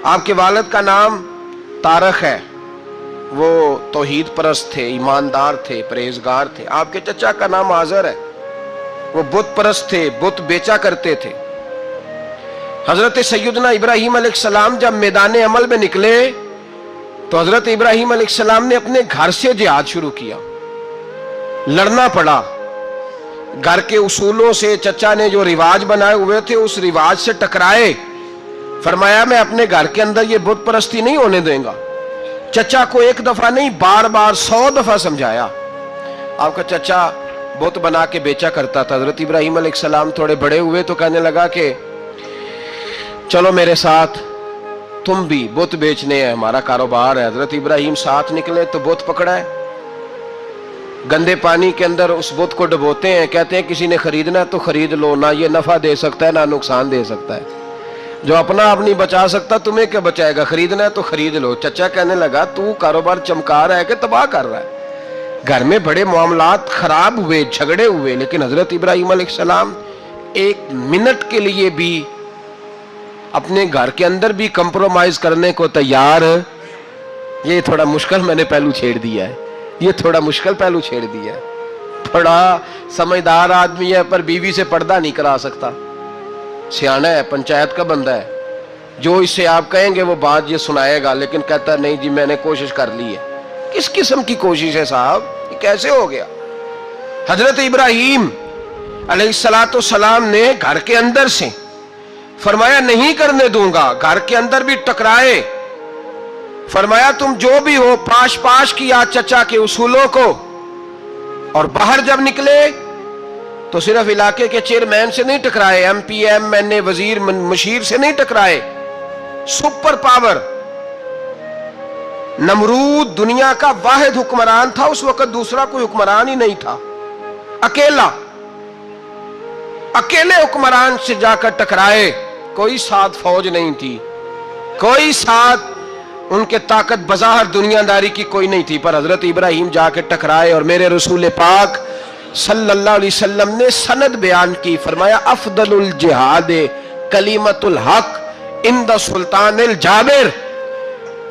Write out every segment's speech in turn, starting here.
آپ کے والد کا نام طارق ہے، وہ توحید پرست تھے، ایماندار تھے، پرہیزگار تھے۔ آپ کے چچا کا نام آزر ہے، وہ بت پرست تھے، بت بیچا کرتے تھے۔ حضرت سیدنا ابراہیم علیہ السلام جب میدان عمل میں نکلے تو حضرت ابراہیم علیہ السلام نے اپنے گھر سے جہاد شروع کیا، لڑنا پڑا۔ گھر کے اصولوں سے چچا نے جو رواج بنائے ہوئے تھے اس رواج سے ٹکرائے۔ فرمایا میں اپنے گھر کے اندر یہ بت پرستی نہیں ہونے دیں گا۔ چچا کو ایک دفعہ نہیں بار بار 100 دفعہ سمجھایا۔ آپ کا چچا بت بنا کے بیچا کرتا تھا۔ حضرت ابراہیم علیہ السلام تھوڑے بڑے ہوئے تو کہنے لگا کہ چلو میرے ساتھ، تم بھی بت بیچنے ہیں، ہمارا کاروبار ہے۔ حضرت ابراہیم ساتھ نکلے تو بت پکڑا ہے، گندے پانی کے اندر اس بت کو ڈبوتے ہیں، کہتے ہیں کسی نے خریدنا ہے تو خرید لو، نہ یہ نفع دے سکتا ہے نہ نقصان دے سکتا ہے، جو اپنا آپ نہیں بچا سکتا تمہیں کیا بچائے گا، خریدنا ہے تو خرید لو۔ چچا کہنے لگا تو کاروبار چمکا رہا ہے کہ تباہ کر رہا ہے۔ گھر میں بڑے معاملات خراب ہوئے، جھگڑے ہوئے، لیکن حضرت ابراہیم علیہ السلام ایک منٹ کے لیے بھی اپنے گھر کے اندر بھی کمپرومائز کرنے کو تیار۔ یہ تھوڑا مشکل میں نے پہلو چھیڑ دیا ہے، یہ تھوڑا مشکل پہلو چھیڑ دیا ہے۔ بڑا سمجھدار آدمی ہے پر بیوی سے پردہ نہیں کرا سکتا، سیانا ہے، پنچایت کا بندہ ہے، جو اس سے آپ کہیں گے وہ بات یہ سنائے گا، لیکن کہتا نہیں جی میں نے کوشش کر لی ہے۔ کس قسم کی کوشش ہے صاحب، یہ کیسے ہو گیا؟ حضرت ابراہیم علیہ السلام نے گھر کے اندر سے فرمایا نہیں کرنے دوں گا، گھر کے اندر بھی ٹکرائے، فرمایا تم جو بھی ہو پاش پاش کیا چچا کے اصولوں کو، اور باہر جب نکلے تو صرف علاقے کے چیئرمین سے نہیں ٹکرائے، ایم پی ایم این اے وزیر مشیر سے نہیں ٹکرائے، سپر پاور نمرود دنیا کا واحد حکمران تھا اس وقت، دوسرا کوئی حکمران ہی نہیں تھا، اکیلے حکمران سے جا کر ٹکرائے، کوئی ساتھ فوج نہیں تھی، کوئی ساتھ ان کے طاقت بظاہر دنیا داری کی کوئی نہیں تھی، پر حضرت ابراہیم جا کے ٹکرائے۔ اور میرے رسول پاک صلی اللہ علیہ وسلم نے سند بیان کی، فرمایا افضل الجہاد کلمۃ الحق عند سلطان الجابر،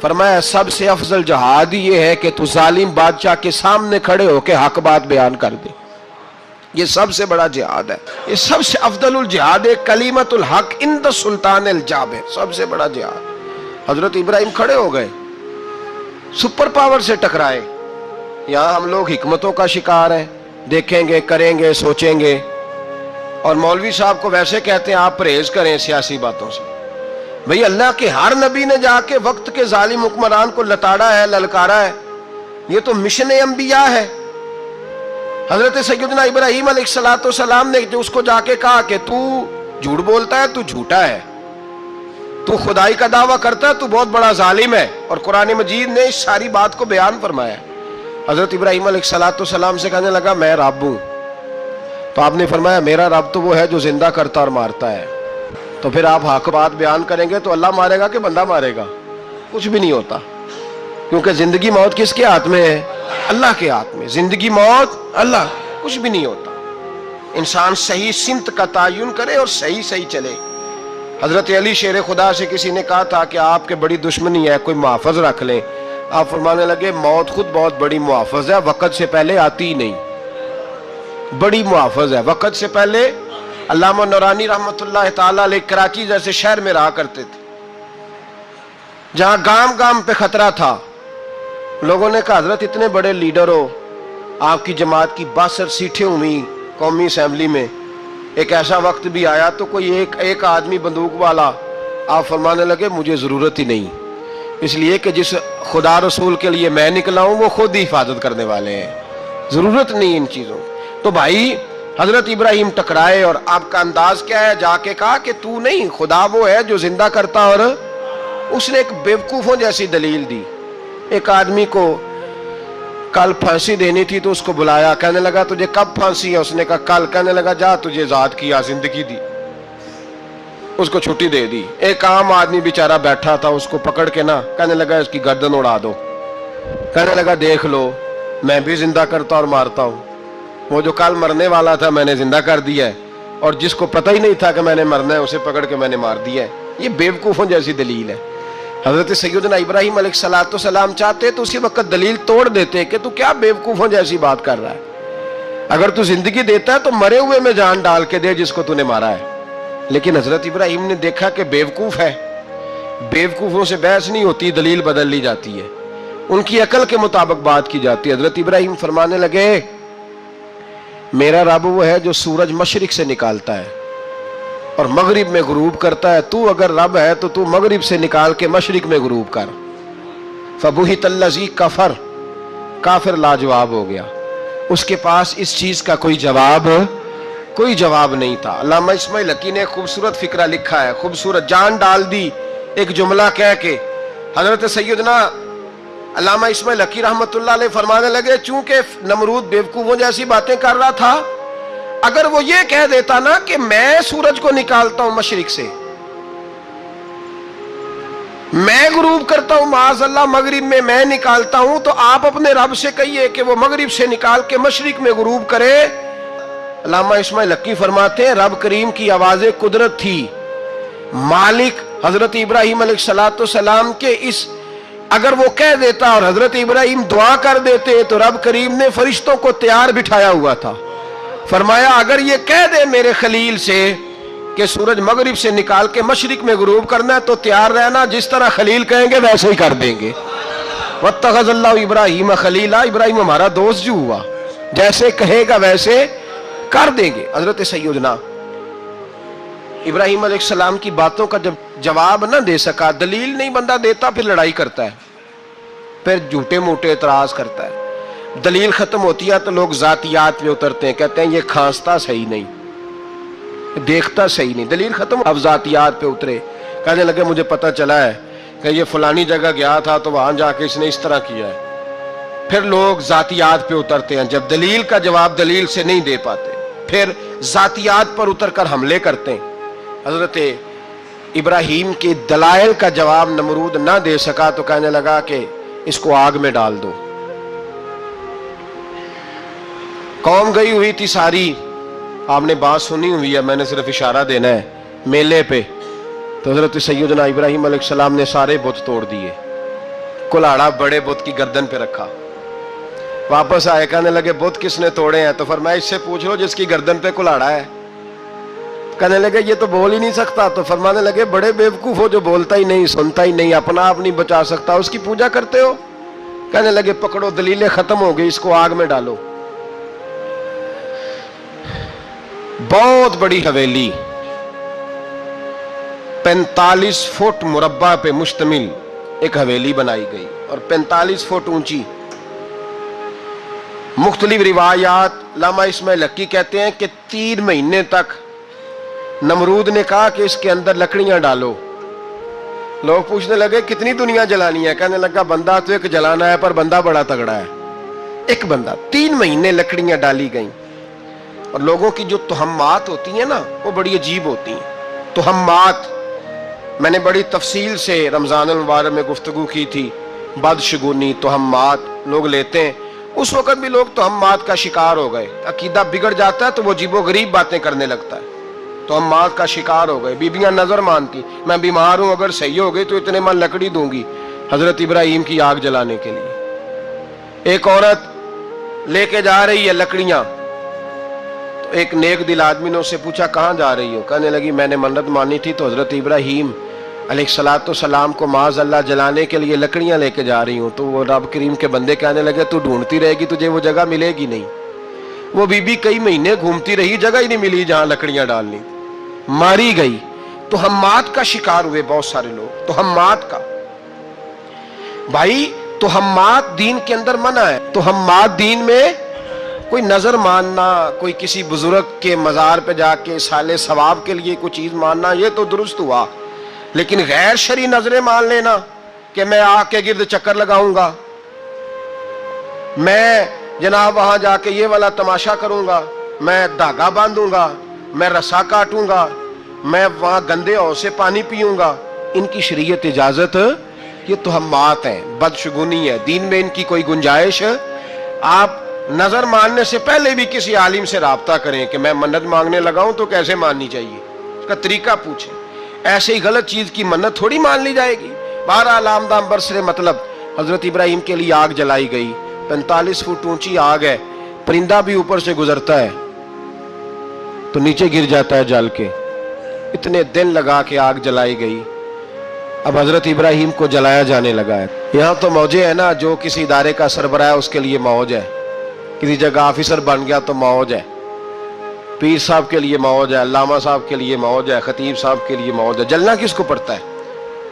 فرمایا سب سے افضل جہاد یہ ہے کہ تو ظالم بادشاہ کے سامنے کھڑے ہو کے حق بات بیان کر دے، یہ سب سے بڑا جہاد ہے، یہ سب سے افضل الجہاد کلمۃ الحق عند سلطان الجابر، سب سے بڑا جہاد۔ حضرت ابراہیم کھڑے ہو گئے، سپر پاور سے ٹکرائے۔ یہاں ہم لوگ حکمتوں کا شکار ہیں، دیکھیں گے، کریں گے، سوچیں گے، اور مولوی صاحب کو ویسے کہتے ہیں آپ پرہیز کریں سیاسی باتوں سے۔ بھئی اللہ کے ہر نبی نے جا کے وقت کے ظالم حکمران کو لتاڑا ہے، للکارا ہے، یہ تو مشن انبیاء ہے۔ حضرت سیدنا ابراہیم علیہ السلام نے جو اس کو جا کے کہا کہ تو جھوٹ بولتا ہے، تو جھوٹا ہے، تو خدائی کا دعویٰ کرتا ہے، تو بہت بڑا ظالم ہے، اور قرآن مجید نے اس ساری بات کو بیان فرمایا۔ حضرت ابراہیم علیہ السلام سے کہنے لگا میں رب ہوں، تو آپ نے فرمایا میرا رب تو وہ ہے جو زندہ کرتا اور مارتا ہے، تو پھر آپ حق بات بیان کریں گے تو اللہ مارے گا کہ بندہ مارے گا؟ کچھ بھی نہیں ہوتا، کیونکہ زندگی موت کس کے ہاتھ میں ہے؟ اللہ کے ہاتھ میں، زندگی موت اللہ، کچھ بھی نہیں ہوتا۔ انسان صحیح سمت کا تعین کرے اور صحیح چلے۔ حضرت علی شیر خدا سے کسی نے کہا تھا کہ آپ کے بڑی دشمنی ہے، کوئی محافظ رکھ لیں۔ آپ فرمانے لگے موت خود بہت بڑی محافظ ہے، وقت سے پہلے آتی ہی نہیں، بڑی محافظ ہے، وقت سے پہلے۔ علامہ نورانی رحمت اللہ تعالیٰ علیہ کراچی جیسے شہر میں رہا کرتے تھے، جہاں گام گام پہ خطرہ تھا۔ لوگوں نے کہا حضرت اتنے بڑے لیڈر ہو، آپ کی جماعت کی 62 سیٹیں ہوئی قومی اسمبلی میں، ایک ایسا وقت بھی آیا تو کوئی ایک آدمی بندوق والا، آپ فرمانے لگے مجھے ضرورت ہی نہیں، اس لیے کہ جس خدا رسول کے لیے میں نکلا ہوں وہ خود ہی حفاظت کرنے والے ہیں، ضرورت نہیں ان چیزوں۔ تو بھائی حضرت ابراہیم ٹکرائے، اور آپ کا انداز کیا ہے؟ جا کے کہا کہ تو نہیں، خدا وہ ہے جو زندہ کرتا، اور اس نے ایک بیوقوفوں جیسی دلیل دی۔ ایک آدمی کو کل پھانسی دینی تھی تو اس کو بلایا، کہنے لگا تجھے کب پھانسی ہے؟ اس نے کہا کل۔ کہنے لگا جا تجھے ذات کیا زندگی دی، اس کو چھٹی دے دی۔ ایک عام آدمی بیچارہ بیٹھا تھا، اس کو پکڑ کے نا کہنے لگا اس کی گردن اڑا دو، کہنے لگا دیکھ لو میں بھی زندہ کرتا اور مارتا ہوں، وہ جو کل مرنے والا تھا میں نے زندہ کر دیا ہے، اور جس کو پتہ ہی نہیں تھا کہ میں نے مرنا ہے اسے پکڑ کے میں نے مار دیا ہے۔ یہ بیوقوفوں جیسی دلیل ہے۔ حضرت سیدنا ابراہیم علیہ السلام چاہتے تو اسی وقت دلیل توڑ دیتے کہ تو کیا بیوقوفوں جیسی بات کر رہا ہے، اگر تو زندگی دیتا ہے تو مرے ہوئے میں جان ڈال کے دے جس کو تو نے مارا ہے۔ لیکن حضرت ابراہیم نے دیکھا کہ بیوقوف ہے، بیوقوفوں سے بحث نہیں ہوتی، دلیل بدل لی جاتی ہے، ان کی عقل کے مطابق بات کی جاتی ہے۔ حضرت ابراہیم فرمانے لگے میرا رب وہ ہے جو سورج مشرق سے نکالتا ہے اور مغرب میں غروب کرتا ہے، تو اگر رب ہے تو تو مغرب سے نکال کے مشرق میں غروب کر۔ فبہت الذی کفر، کافر لاجواب ہو گیا، اس کے پاس اس چیز کا کوئی جواب نہیں تھا۔ علامہ اسماعیل حقی نے خوبصورت فقرہ لکھا ہے، خوبصورت، جان ڈال دی ایک جملہ کہہ کے۔ حضرت سیدنا علامہ اسماعیل حقی رحمت اللہ علیہ فرمانے لگے چونکہ نمرود بیوقوفوں جیسی باتیں کر رہا تھا، اگر وہ یہ کہہ دیتا نا کہ میں سورج کو نکالتا ہوں مشرق سے، میں غروب کرتا ہوں معاذ اللہ مغرب میں نکالتا ہوں، تو آپ اپنے رب سے کہیے کہ وہ مغرب سے نکال کے مشرق میں غروب کرے۔ علامہ اسماعیل حقی فرماتے ہیں رب کریم کی آواز قدرت تھی، مالک حضرت ابراہیم علیہ السلام کے اس، اگر وہ کہہ دیتا اور حضرت ابراہیم دعا کر دیتے تو رب کریم نے فرشتوں کو تیار بٹھایا ہوا تھا، فرمایا اگر یہ کہہ دے میرے خلیل سے کہ سورج مغرب سے نکال کے مشرق میں غروب کرنا ہے تو تیار رہنا، جس طرح خلیل کہیں گے ویسے ہی کر دیں گے۔ واتخذ اللہ ابراہیم خلیلا، ابراہیم ہمارا دوست جو ہوا، جیسے کہے گا ویسے کر دیں گے۔ حضرت سیدنا ابراہیم علیہ السلام کی باتوں کا جب جواب نہ دے سکا، دلیل نہیں بندہ دیتا، پھر لڑائی کرتا ہے، پھر جھوٹے موٹے اعتراض کرتا ہے، دلیل ختم ہوتی ہے تو لوگ ذاتیات پہ اترتے ہیں، کہتے ہیں یہ کھانستا صحیح نہیں، دیکھتا صحیح نہیں، دلیل ختم، اب ذاتیات پہ اترے، کہنے لگے مجھے پتہ چلا ہے کہ یہ فلانی جگہ گیا تھا تو وہاں جا کے اس نے اس طرح کیا ہے۔ پھر لوگ ذاتیات پہ اترتے ہیں، جب دلیل کا جواب دلیل سے نہیں دے پاتے پھر ذاتیات پر اتر کر حملے کرتے ہیں۔ حضرت ابراہیم کے دلائل کا جواب نمرود نہ دے سکا تو کہنے لگا کہ اس کو آگ میں ڈال دو۔ قوم گئی ہوئی تھی ساری، آپ نے بات سنی ہوئی ہے، میں نے صرف اشارہ دینا ہے، میلے پہ تو حضرت سیدنا ابراہیم علیہ السلام نے سارے بت توڑ دیے، کلاڑا بڑے بت کی گردن پہ رکھا، واپس آئے کہنے لگے بت کس نے توڑے ہیں؟ تو فرمایا اس سے پوچھ لو جس کی گردن پہ کلاڑا ہے۔ کہنے لگے یہ تو بول ہی نہیں سکتا، تو فرمانے لگے بڑے بیوقوف ہو جو بولتا ہی نہیں، سنتا ہی نہیں، اپنا آپ نہیں بچا سکتا، اس کی پوجا کرتے ہو؟ کہنے لگے پکڑو، دلیلیں ختم ہو گئی، اس کو آگ میں ڈالو۔ بہت بڑی حویلی 45 فٹ مربع پہ مشتمل ایک حویلی بنائی گئی اور 45 فٹ اونچی۔ مختلف روایات، علامہ اسماعیل حقی کہتے ہیں کہ 3 مہینے تک نمرود نے کہا کہ اس کے اندر لکڑیاں ڈالو۔ لوگ پوچھنے لگے کتنی دنیا جلانی ہے؟ کہنے لگا بندہ تو ایک جلانا ہے، پر بندہ بڑا تگڑا ہے، ایک بندہ۔ 3 مہینے لکڑیاں ڈالی گئیں، اور لوگوں کی جو تہمات ہوتی ہیں نا وہ بڑی عجیب ہوتی ہیں۔ تہمات میں نے بڑی تفصیل سے رمضان المبارک میں گفتگو کی تھی، بدشگونی، تہمات لوگ لیتے ہیں، اس وقت بھی لوگ تہمات کا شکار ہو گئے، عقیدہ بگڑ جاتا ہے تو وہ عجیب و غریب باتیں کرنے لگتا ہے، تہمات کا شکار ہو گئے۔ بیبیاں نظر مانتی، میں بیمار ہوں، اگر صحیح ہو گئی تو اتنے من لکڑی دوں گی حضرت ابراہیم کی آگ جلانے کے لیے۔ ایک عورت لے کے جا رہی ہے لکڑیاں، تو ایک نیک دل آدمی نے اس سے پوچھا کہاں جا رہی ہو؟ کہنے لگی میں نے منت مانی تھی تو حضرت ابراہیم علیہ السلام کو معاذ اللہ جلانے کے لیے لکڑیاں لے کے جا رہی ہوں۔ تو وہ رب کریم کے بندے کہنے لگے تو ڈھونڈتی رہے گی، تجھے وہ جگہ ملے گی نہیں۔ وہ بی بی کئی مہینے گھومتی رہی، جگہ ہی نہیں ملی جہاں لکڑیاں ڈالنی، ماری گئی۔ تہمات کا شکار ہوئے بہت سارے لوگ، تہمات کا۔ بھائی تہمات دین کے اندر منع ہے، تہمات دین میں کوئی نظر ماننا، کوئی کسی بزرگ کے مزار پہ جا کے سالے ثواب کے لیے کوئی چیز ماننا، یہ تو درست ہوا، لیکن غیر شرعی نظریں مان لینا کہ میں آگ کے گرد چکر لگاؤں گا، میں جناب وہاں جا کے یہ والا تماشا کروں گا، میں دھاگا باندھوں گا، میں رسا کاٹوں گا، میں وہاں گندے اور سے پانی پیوں گا، ان کی شریعت اجازت، یہ تہمات ہیں، بدشگونی ہے، دین میں ان کی کوئی گنجائش۔ آپ نظر ماننے سے پہلے بھی کسی عالم سے رابطہ کریں کہ میں منت مانگنے لگا ہوں تو کیسے ماننی چاہیے، اس کا طریقہ پوچھیں۔ ایسے ہی غلط چیز کی منت تھوڑی مان لی جائے گی۔ بہرحال آمدام برسر مطلب حضرت ابراہیم کے لیے آگ جلائی گئی. 45 فٹ اونچی آگ ہے, پرندہ بھی اوپر سے گزرتا ہے تو نیچے گر جاتا ہے جل کے. اتنے دن لگا کے آگ جلائی گئی. اب حضرت ابراہیم کو جلایا جانے لگا ہے. یہاں تو موجیں ہے نا, جو کسی ادارے کا سربراہ ہے اس کے لیے موج ہے, کسی جگہ آفیسر بن گیا تو موج ہے, پیر صاحب کے لیے موج ہے, علامہ صاحب کے لیے موج ہے, خطیب صاحب کے لیے موج ہے. جلنا کس کو پڑتا ہے؟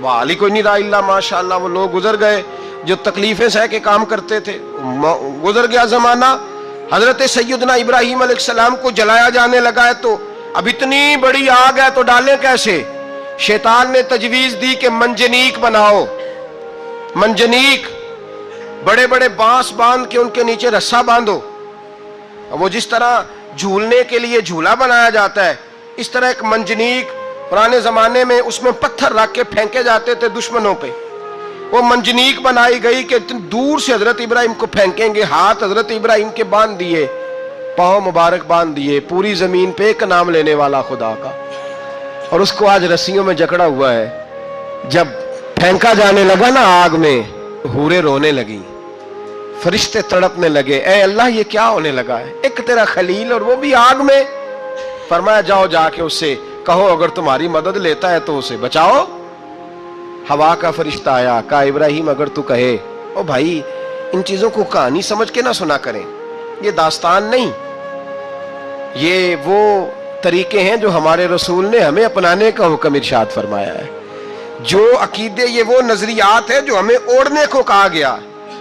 وہ علی کوئی نہیں رہا اللہ ماشاءاللہ. وہ لوگ گزر گئے جو تکلیفیں سہ کے کام کرتے تھے, گزر گیا زمانہ. حضرت سیدنا ابراہیم علیہ السلام کو جلایا جانے لگا ہے تو اب اتنی بڑی آگ ہے تو ڈالیں کیسے؟ شیطان نے تجویز دی کہ منجنیق بناؤ. منجنیق, بڑے بڑے بانس باندھ کے ان کے نیچے رسا باندھو. وہ جس طرح جھولنے کے لیے جھولا بنایا جاتا ہے, اس طرح ایک منجنیق پرانے زمانے میں اس میں پتھر رکھ کے پھینکے جاتے تھے دشمنوں پہ. وہ منجنیق بنائی گئی کہ دور سے حضرت ابراہیم کو پھینکیں گے. ہاتھ حضرت ابراہیم کے باندھ دیے, پاؤں مبارک باندھ دیے, پوری زمین پہ ایک نام لینے والا خدا کا. اور اس کو آج رسیوں میں جکڑا ہوا ہے. جب پھینکا جانے لگا نا آگ میں, حوریں رونے لگی, فرشتے تڑپنے لگے, اے اللہ یہ کیا ہونے لگا ہے؟ ایک تیرا خلیل اور وہ بھی آگ میں. فرمایا جاؤ جا کے اس سے کہو اگر تمہاری مدد لیتا ہے تو اسے بچاؤ. ہوا کا فرشتہ آیا, کہا ابراہیم اگر تو کہے. او بھائی ان چیزوں کو کہانی سمجھ کے نہ سنا کریں, یہ داستان نہیں, یہ وہ طریقے ہیں جو ہمارے رسول نے ہمیں اپنانے کا حکم ارشاد فرمایا ہے. جو عقیدے, یہ وہ نظریات ہیں جو ہمیں اوڑھنے کو کہا گیا.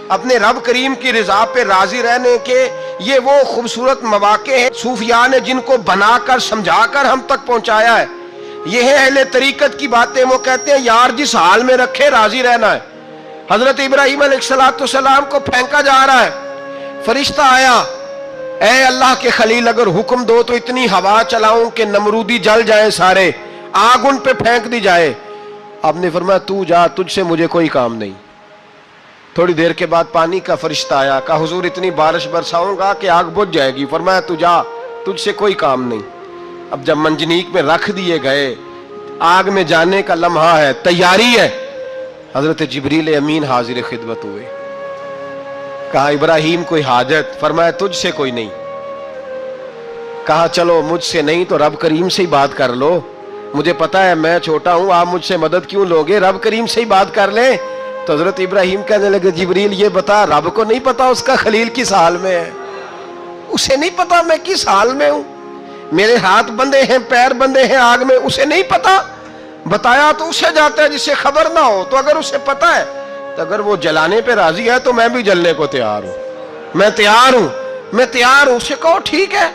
اپنے رب کریم کی رضا پہ راضی رہنے کے یہ وہ خوبصورت مواقع ہیں صوفیاء نے جن کو بنا کر سمجھا کر ہم تک پہنچایا ہے. یہ ہے اہل طریقت کی باتیں. وہ کہتے ہیں یار جس حال میں رکھے راضی رہنا ہے. حضرت ابراہیم علیہ السلام کو پھینکا جا رہا ہے, فرشتہ آیا, اے اللہ کے خلیل اگر حکم دو تو اتنی ہوا چلاؤں کہ نمرودی جل جائیں سارے, آگ ان پہ پھینک دی جائے. آپ نے فرمایا تو جا, تجھ سے مجھے کوئی کام نہیں. تھوڑی دیر کے بعد پانی کا فرشتہ آیا, کہا حضور اتنی بارش برساؤں گا کہ آگ بجھ جائے گی. فرمایا تو جا, تجھ سے کوئی کام نہیں. اب جب منجنیق میں رکھ دیے گئے, آگ میں جانے کا لمحہ ہے, تیاری ہے, حضرت جبریل امین حاضر خدمت ہوئے. کہا ابراہیم کوئی حاجت؟ فرمایا تجھ سے کوئی نہیں. کہا چلو مجھ سے نہیں تو رب کریم سے ہی بات کر لو, مجھے پتا ہے میں چھوٹا ہوں, آپ مجھ سے مدد کیوں لوگے, رب کریم سے ہی بات کر لیں. تو حضرت ابراہیم کہنے لگے جبریل یہ بتا, رب کو نہیں پتا اس کا خلیل کس حال میں ہے؟ اسے نہیں پتا میں کس حال میں ہوں, میرے ہاتھ بندے ہیں, پیر بندے ہیں آگ میں, اسے نہیں پتا. بتایا تو اسے جاتا ہے جسے خبر نہ ہو. تو اگر اسے پتا ہے تو اگر وہ جلانے پہ راضی ہے تو میں بھی جلنے کو تیار ہوں, میں تیار ہوں, میں تیار ہوں. اسے کہو ٹھیک ہے.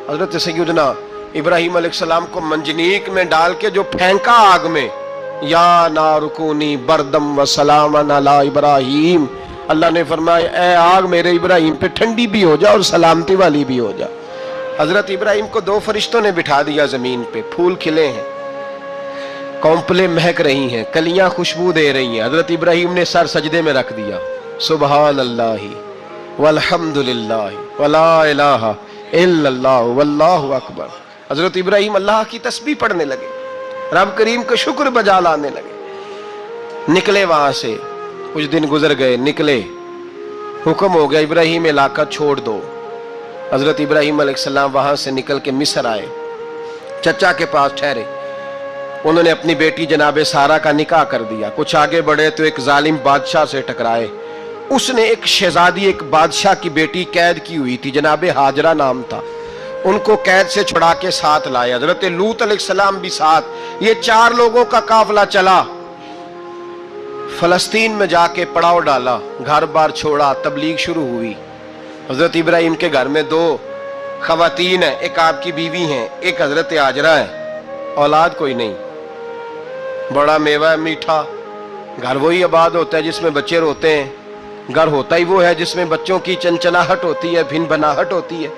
حضرت سیدنا ابراہیم علیہ السلام کو منجنیق میں ڈال کے جو پھینکا آگ میں, یا نار کونی بردم و سلاما علی ابراہیم, اللہ نے فرمایا اے آگ میرے ابراہیم پہ ٹھنڈی بھی ہو جا اور سلامتی والی بھی ہو جا. حضرت ابراہیم کو دو فرشتوں نے بٹھا دیا زمین پہ, پھول کھلے ہیں, کونپلیں مہک رہی ہیں, کلیاں خوشبو دے رہی ہیں. حضرت ابراہیم نے سر سجدے میں رکھ دیا, سبحان اللہ والحمدللہ ولا الہ الا اللہ واللہ اکبر. حضرت ابراہیم اللہ کی تسبیح پڑھنے لگے, رب کریم کا شکر بجا لانے لگے. نکلے وہاں سے, کچھ دن گزر گئے, نکلے, حکم ہو گیا ابراہیم علاقہ چھوڑ دو. حضرت ابراہیم علیہ السلام وہاں سے نکل کے مصر آئے, چچا کے پاس ٹھہرے. انہوں نے اپنی بیٹی جناب سارہ کا نکاح کر دیا. کچھ آگے بڑھے تو ایک ظالم بادشاہ سے ٹکرائے. اس نے ایک شہزادی, ایک بادشاہ کی بیٹی قید کی ہوئی تھی, جناب ہاجرہ نام تھا, ان کو قید سے چھڑا کے ساتھ لائے. حضرت لوط علیہ السلام بھی ساتھ. یہ 4 لوگوں کا قافلہ چلا, فلسطین میں جا کے پڑاؤ ڈالا, گھر بار چھوڑا, تبلیغ شروع ہوئی. حضرت ابراہیم کے گھر میں 2 خواتین ہیں, ایک آپ کی بیوی ہیں, ایک حضرت ہاجرہ ہے. اولاد کوئی نہیں, بڑا میوہ ہے میٹھا. گھر وہی آباد ہوتا ہے جس میں بچے روتے ہیں, گھر ہوتا ہی وہ ہے جس میں بچوں کی چنچناہٹ ہوتی ہے, بھن بناہٹ ہوتی ہے.